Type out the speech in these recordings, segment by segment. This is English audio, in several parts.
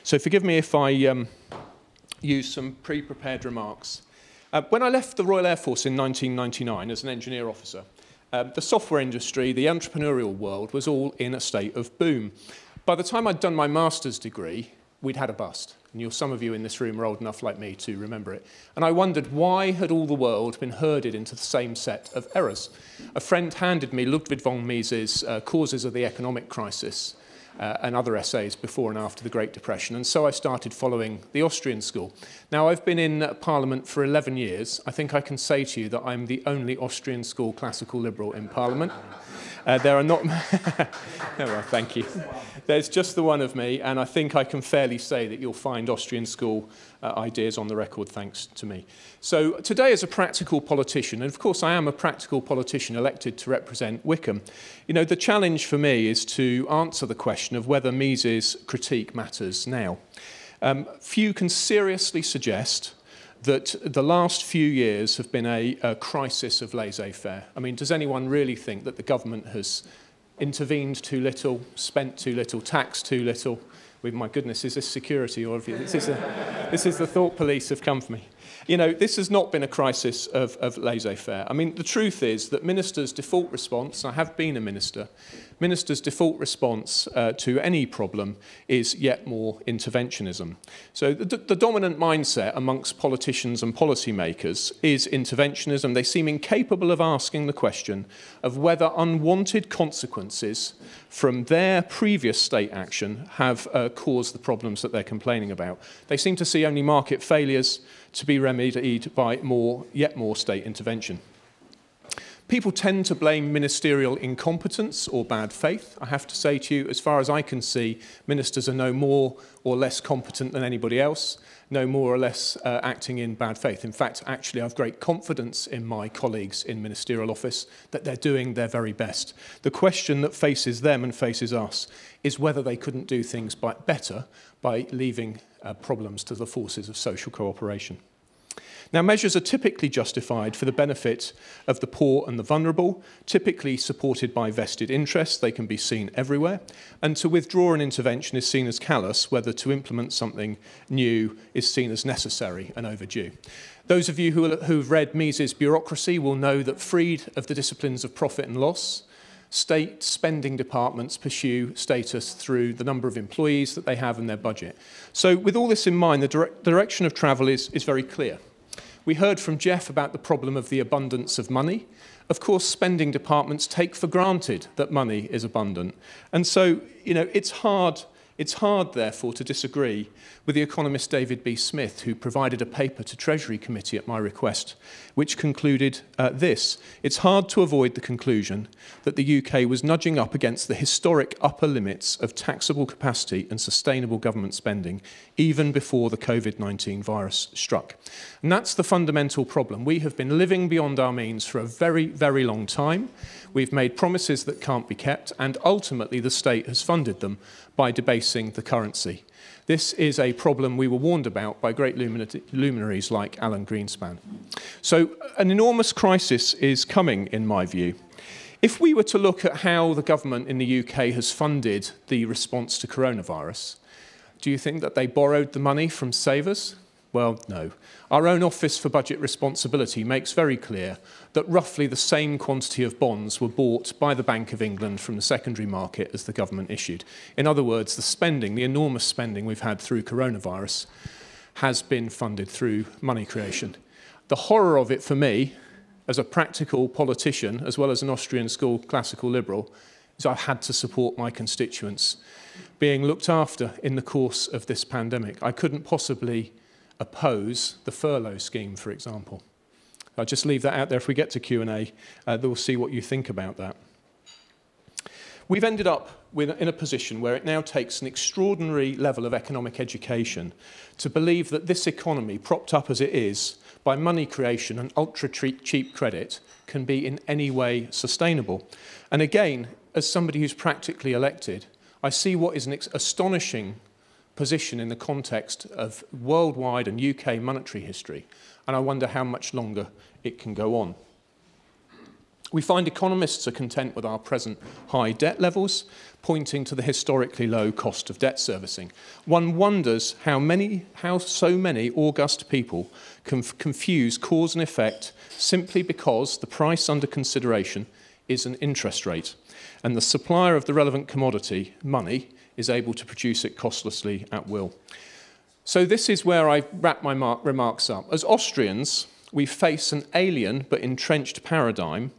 So forgive me if I use some pre-prepared remarks. When I left the Royal Air Force in 1999 as an engineer officer, the software industry, the entrepreneurial world, was all in a state of boom. By the time I'd done my master's degree, we'd had a bust. And some of you in this room are old enough like me to remember it. And I wondered, why had all the world been herded into the same set of errors? A friend handed me Ludwig von Mises' Causes of the Economic Crisis and other essays before and after the Great Depression. And so I started following the Austrian School. Now, I've been in Parliament for 11 years. I think I can say to you that I'm the only Austrian School classical liberal in Parliament. There are not... Oh, well, thank you. There's just the one of me, and I think I can fairly say that you'll find Austrian School ideas on the record thanks to me. So today, as a practical politician, and of course I am a practical politician elected to represent Wickham, the challenge for me is to answer the question of whether Mises' critique matters now. Few can seriously suggest that the last few years have been a crisis of laissez-faire. I mean, does anyone really think that the government has intervened too little, spent too little, taxed too little? My goodness, is this security? Or this is the thought police have come for me. This has not been a crisis of laissez-faire. I mean, the truth is that ministers' default response, I have been a minister, ministers' default response to any problem is yet more interventionism. So the dominant mindset amongst politicians and policymakers is interventionism. They seem incapable of asking the question of whether unwanted consequences from their previous state action have caused the problems that they're complaining about. They seem to see only market failures to be remedied by yet more state intervention. People tend to blame ministerial incompetence or bad faith. I have to say to you, as far as I can see, ministers are no more or less competent than anybody else, no more or less acting in bad faith. In fact, actually, I have great confidence in my colleagues in ministerial office that they're doing their very best. The question that faces them and faces us is whether they couldn't do things better by leaving problems to the forces of social cooperation. Now, measures are typically justified for the benefit of the poor and the vulnerable, typically supported by vested interests. They can be seen everywhere. And to withdraw an intervention is seen as callous, whether to implement something new is seen as necessary and overdue. Those of you who've read Mises' Bureaucracy will know that freed of the disciplines of profit and loss, state spending departments pursue status through the number of employees that they have and their budget. So with all this in mind, the direction of travel is very clear. We heard from Jeff about the problem of the abundance of money. Of course, spending departments take for granted that money is abundant. And so, it's hard, therefore, to disagree with the economist David B. Smith, who provided a paper to Treasury Committee at my request, which concluded this. It's hard to avoid the conclusion that the UK was nudging up against the historic upper limits of taxable capacity and sustainable government spending, even before the COVID-19 virus struck. And that's the fundamental problem. We have been living beyond our means for a very, very long time. We've made promises that can't be kept, and ultimately the state has funded them by debasing the currency. This is a problem we were warned about by great luminaries like Alan Greenspan. So an enormous crisis is coming, in my view. If we were to look at how the government in the UK has funded the response to coronavirus, do you think that they borrowed the money from savers? Well, no. Our own Office for Budget Responsibility makes very clear that roughly the same quantity of bonds were bought by the Bank of England from the secondary market as the government issued. In other words, the spending, the enormous spending we've had through coronavirus, has been funded through money creation. The horror of it for me, as a practical politician, as well as an Austrian School classical liberal, is I've had to support my constituents being looked after in the course of this pandemic. I couldn't possibly oppose the furlough scheme, for example. I'll just leave that out there. If we get to Q&A, we'll see what you think about that. We've ended up in a position where it now takes an extraordinary level of economic education to believe that this economy, propped up as it is by money creation and ultra-cheap credit, can be in any way sustainable. And again, as somebody who's practically elected, I see what is an astonishing position in the context of worldwide and UK monetary history, and I wonder how much longer it can go on. We find economists are content with our present high debt levels, pointing to the historically low cost of debt servicing. One wonders how so many august people can confuse cause and effect simply because the price under consideration is an interest rate, and the supplier of the relevant commodity, money, is able to produce it costlessly at will. So this is where I wrap my remarks up. As Austrians, we face an alien but entrenched paradigm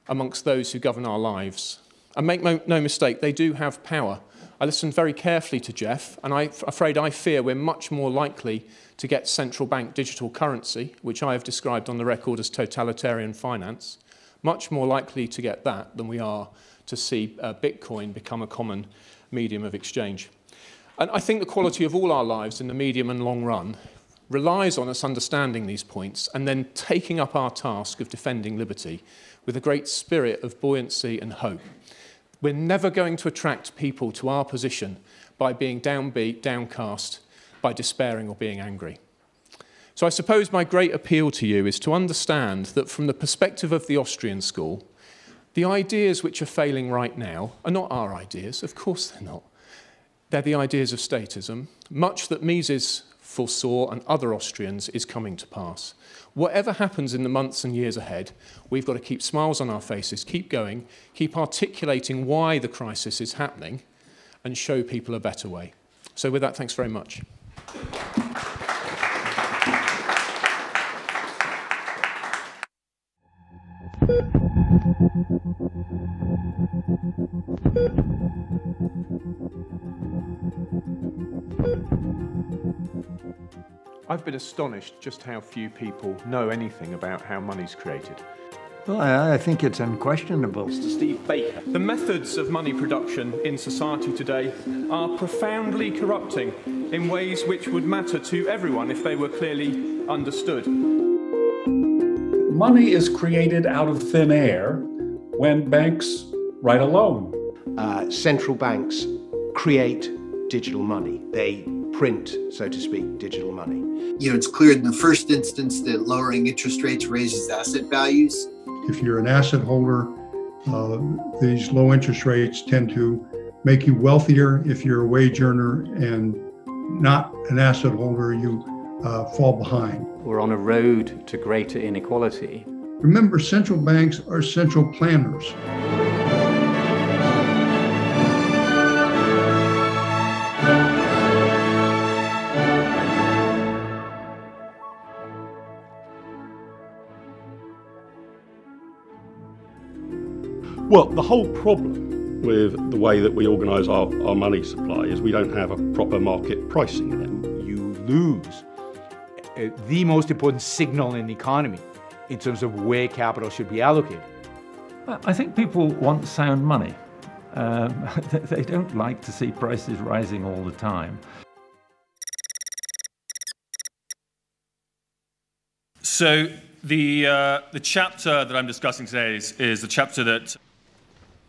amongst those who govern our lives. And make no mistake, they do have power. I listened very carefully to Jeff, and I'm afraid I fear we're much more likely to get central bank digital currency, which I have described on the record as totalitarian finance, much more likely to get that than we are to see Bitcoin become a common medium of exchange. And I think the quality of all our lives in the medium and long run relies on us understanding these points and then taking up our task of defending liberty with a great spirit of buoyancy and hope. We're never going to attract people to our position by being downbeat, downcast, by despairing or being angry. So I suppose my great appeal to you is to understand that from the perspective of the Austrian School, the ideas which are failing right now are not our ideas. Of course they're not. They're the ideas of statism. Much that Mises foresaw and other Austrians is coming to pass. Whatever happens in the months and years ahead, we've got to keep smiles on our faces, keep going, keep articulating why the crisis is happening, and show people a better way. So with that, thanks very much. I've been astonished just how few people know anything about how money's created. Well, I think it's unquestionable. Mr. Steve Baker. The methods of money production in society today are profoundly corrupting in ways which would matter to everyone if they were clearly understood. Money is created out of thin air when banks write a loan. Central banks create digital money. They print, so to speak, digital money. You know, it's clear in the first instance that lowering interest rates raises asset values. If you're an asset holder, these low interest rates tend to make you wealthier. If you're a wage earner and not an asset holder, you fall behind. We're on a road to greater inequality. Remember, central banks are central planners. Well, the whole problem with the way that we organise our money supply is we don't have a proper market pricing in it. You lose the most important signal in the economy in terms of where capital should be allocated. I think people want sound money. They don't like to see prices rising all the time. So the chapter that I'm discussing today is the chapter that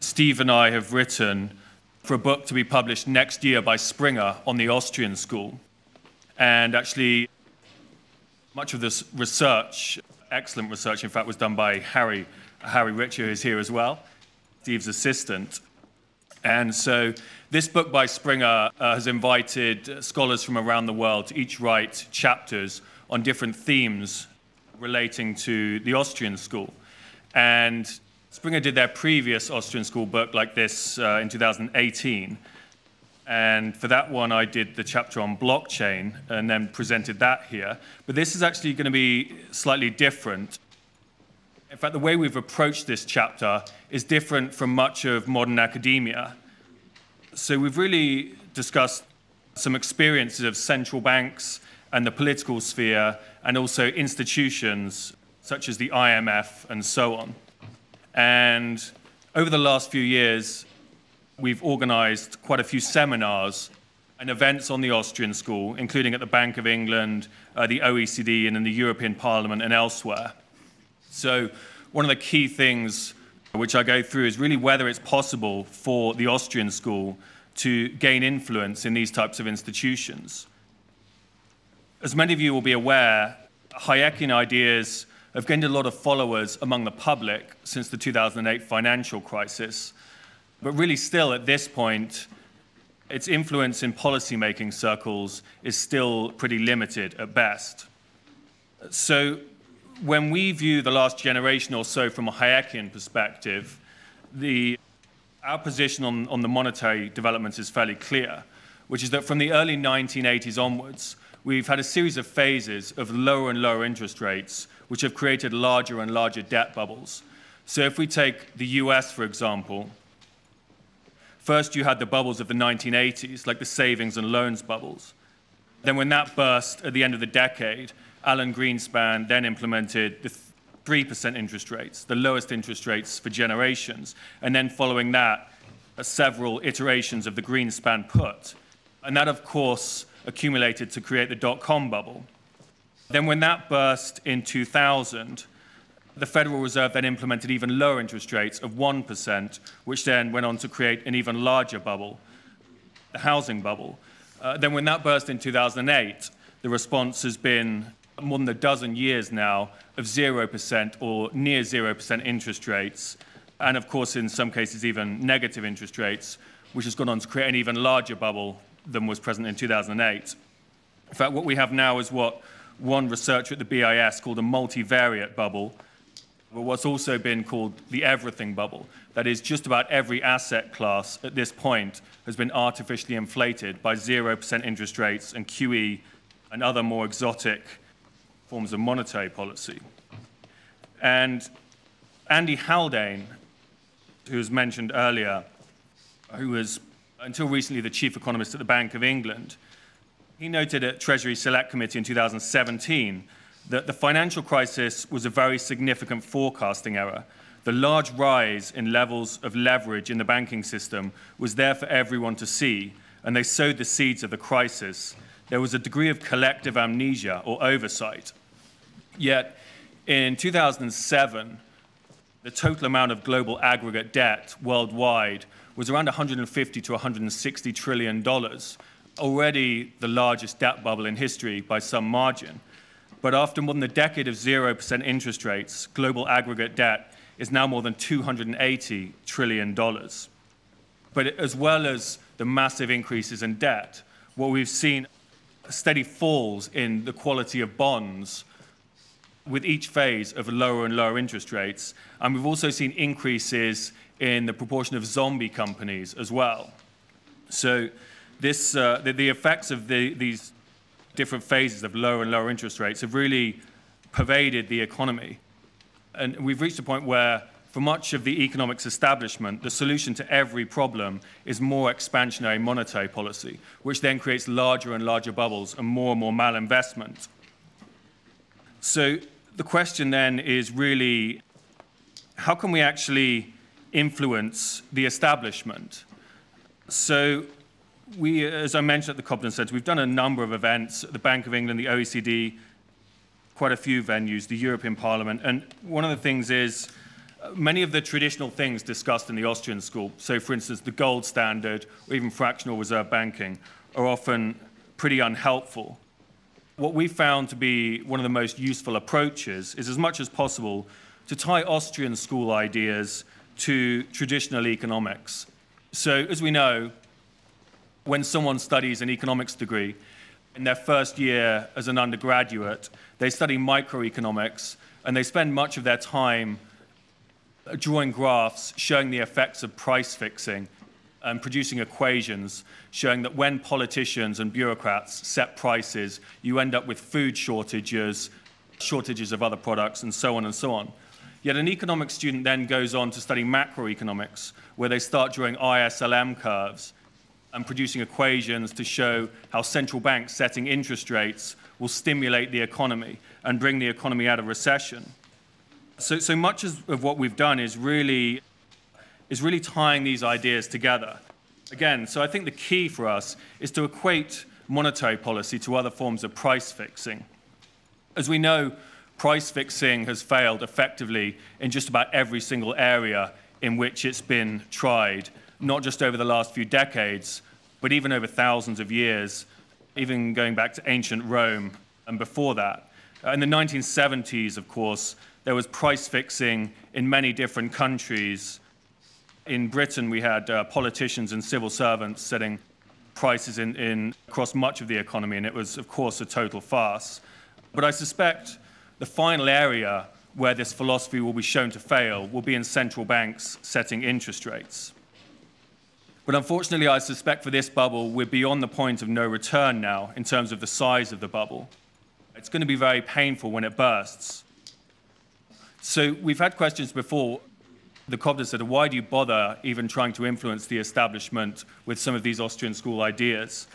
Steve and I have written for a book to be published next year by Springer on the Austrian School. And actually, much of this research, excellent research, in fact, was done by Harry Rich, who is here as well, Steve's assistant. And so this book by Springer has invited scholars from around the world to each write chapters on different themes relating to the Austrian School. And Springer did their previous Austrian School book like this in 2018. And for that one, I did the chapter on blockchain and then presented that here. But this is actually going to be slightly different. In fact, the way we've approached this chapter is different from much of modern academia. So we've really discussed some experiences of central banks and the political sphere, and also institutions such as the IMF and so on. And over the last few years, we've organized quite a few seminars and events on the Austrian School, including at the Bank of England, the OECD, and in the European Parliament and elsewhere. So one of the key things which I go through is really whether it's possible for the Austrian School to gain influence in these types of institutions. As many of you will be aware, Hayekian ideas have gained a lot of followers among the public since the 2008 financial crisis. But really still, at this point, its influence in policymaking circles is still pretty limited at best. So when we view the last generation or so from a Hayekian perspective, our position on the monetary developments is fairly clear, which is that from the early 1980s onwards, we've had a series of phases of lower and lower interest rates, which have created larger and larger debt bubbles. So if we take the US, for example, first you had the bubbles of the 1980s, like the savings and loans bubbles. Then when that burst at the end of the decade, Alan Greenspan then implemented the 3% interest rates, the lowest interest rates for generations. And then following that, several iterations of the Greenspan put. And that, of course, accumulated to create the dot-com bubble. Then when that burst in 2000, the Federal Reserve then implemented even lower interest rates of 1%, which then went on to create an even larger bubble, the housing bubble. Then when that burst in 2008, the response has been more than a dozen years now of 0% or near 0% interest rates, and of course in some cases even negative interest rates, which has gone on to create an even larger bubble than was present in 2008. In fact, what we have now is what one researcher at the BIS called a multivariate bubble, but what's also been called the everything bubble. That is, just about every asset class at this point has been artificially inflated by 0% interest rates and QE and other more exotic forms of monetary policy. And Andy Haldane, who was mentioned earlier, who was until recently the chief economist at the Bank of England, he noted at Treasury Select Committee in 2017 that the financial crisis was a very significant forecasting error. The large rise in levels of leverage in the banking system was there for everyone to see, and they sowed the seeds of the crisis. There was a degree of collective amnesia or oversight. Yet, in 2007, the total amount of global aggregate debt worldwide was around $150 to $160 trillion, already the largest debt bubble in history by some margin. But after more than a decade of 0% interest rates, global aggregate debt is now more than $280 trillion. But as well as the massive increases in debt, what we've seen are steady falls in the quality of bonds with each phase of lower and lower interest rates. And we've also seen increases in the proportion of zombie companies as well. So the effects of these different phases of lower and lower interest rates have really pervaded the economy. And we've reached a point where, for much of the economics establishment, the solution to every problem is more expansionary monetary policy, which then creates larger and larger bubbles and more malinvestment. So the question then is really, how can we actually influence the establishment? So we, as I mentioned at the Cobden Centre, we've done a number of events at the Bank of England, the OECD, quite a few venues, the European Parliament. And one of the things is many of the traditional things discussed in the Austrian School, so for instance, the gold standard or even fractional reserve banking, are often pretty unhelpful. What we found to be one of the most useful approaches is, as much as possible, to tie Austrian School ideas to traditional economics. So, as we know, when someone studies an economics degree, in their first year as an undergraduate, they study microeconomics, and they spend much of their time drawing graphs showing the effects of price fixing and producing equations showing that when politicians and bureaucrats set prices, you end up with food shortages, shortages of other products, and so on and so on. Yet an economics student then goes on to study macroeconomics, where they start drawing ISLM curves and producing equations to show how central banks setting interest rates will stimulate the economy and bring the economy out of recession. So much of what we've done is really tying these ideas together. Again, so I think the key for us is to equate monetary policy to other forms of price fixing. As we know, price fixing has failed effectively in just about every single area in which it's been tried, not just over the last few decades, but even over thousands of years, even going back to ancient Rome and before that. In the 1970s, of course, there was price fixing in many different countries. In Britain, we had politicians and civil servants setting prices across much of the economy, and it was, of course, a total farce. But I suspect the final area where this philosophy will be shown to fail will be in central banks setting interest rates. But unfortunately, I suspect for this bubble, we're beyond the point of no return now in terms of the size of the bubble. It's going to be very painful when it bursts. So we've had questions before. The Cobblers said, why do you bother even trying to influence the establishment with some of these Austrian School ideas?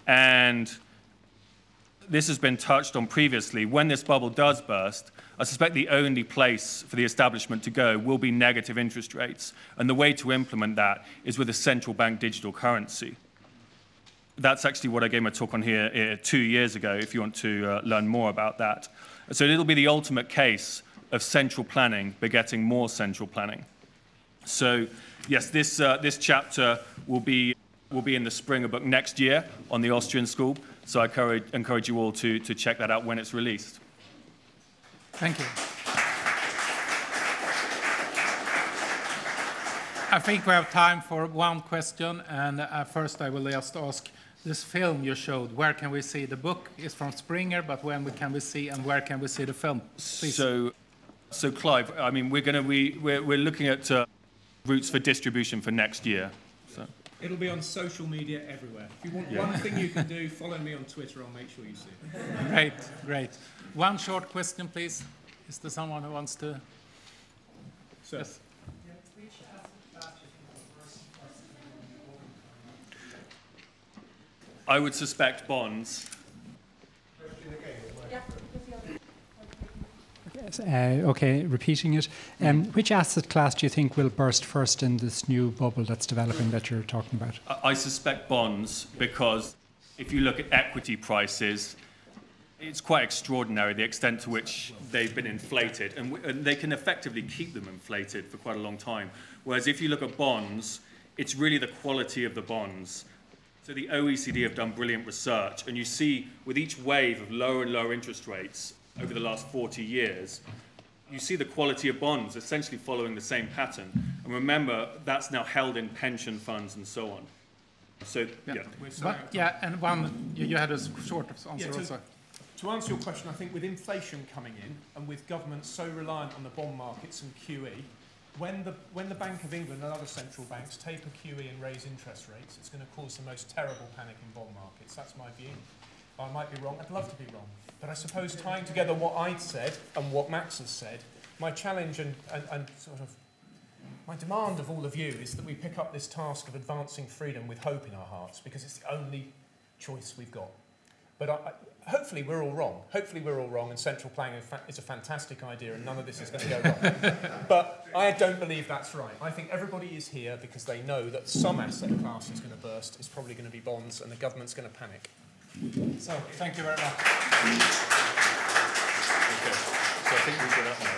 And this has been touched on previously. When this bubble does burst, I suspect the only place for the establishment to go will be negative interest rates. And the way to implement that is with a central bank digital currency. That's actually what I gave my talk on here 2 years ago, if you want to learn more about that. So it'll be the ultimate case of central planning begetting more central planning. So yes, this chapter will be in the Springer book next year on the Austrian School. So I encourage you all to check that out when it's released. Thank you. I think we have time for one question, and first I will just ask, this film you showed, where can we see? The book is from Springer, but when can we see, and where can we see the film? Please. So Clive, I mean, we're looking at routes for distribution for next year. So. It'll be on social media everywhere. If you want one thing you can do, follow me on Twitter. I'll make sure you see it. Great, great. One short question, please. Is there someone who wants to? Sir. Yes. I would suspect bonds. Okay, repeating it. Which asset class do you think will burst first in this new bubble that's developing that you're talking about? I suspect bonds, because if you look at equity prices, it's quite extraordinary the extent to which they've been inflated, and they can effectively keep them inflated for quite a long time. Whereas if you look at bonds, it's really the quality of the bonds. So the OECD have done brilliant research, and you see with each wave of lower and lower interest rates over the last 40 years, you see the quality of bonds essentially following the same pattern. And remember, that's now held in pension funds and so on. So, and one, you had a short answer also. To answer your question, I think with inflation coming in and with governments so reliant on the bond markets and QE, when the Bank of England and other central banks taper QE and raise interest rates, it's going to cause the most terrible panic in bond markets. That's my view. I might be wrong. I'd love to be wrong. But I suppose tying together what I'd said and what Max has said, my challenge and sort of my demand of all of you is that we pick up this task of advancing freedom with hope in our hearts, because it's the only choice we've got. But hopefully we're all wrong. Hopefully we're all wrong, and central planning is a fantastic idea, and none of this is going to go wrong. But I don't believe that's right. I think everybody is here because they know that some asset class is going to burst. It's probably going to be bonds, and the government's going to panic. So, thank you very much. Okay. So I think we did that now.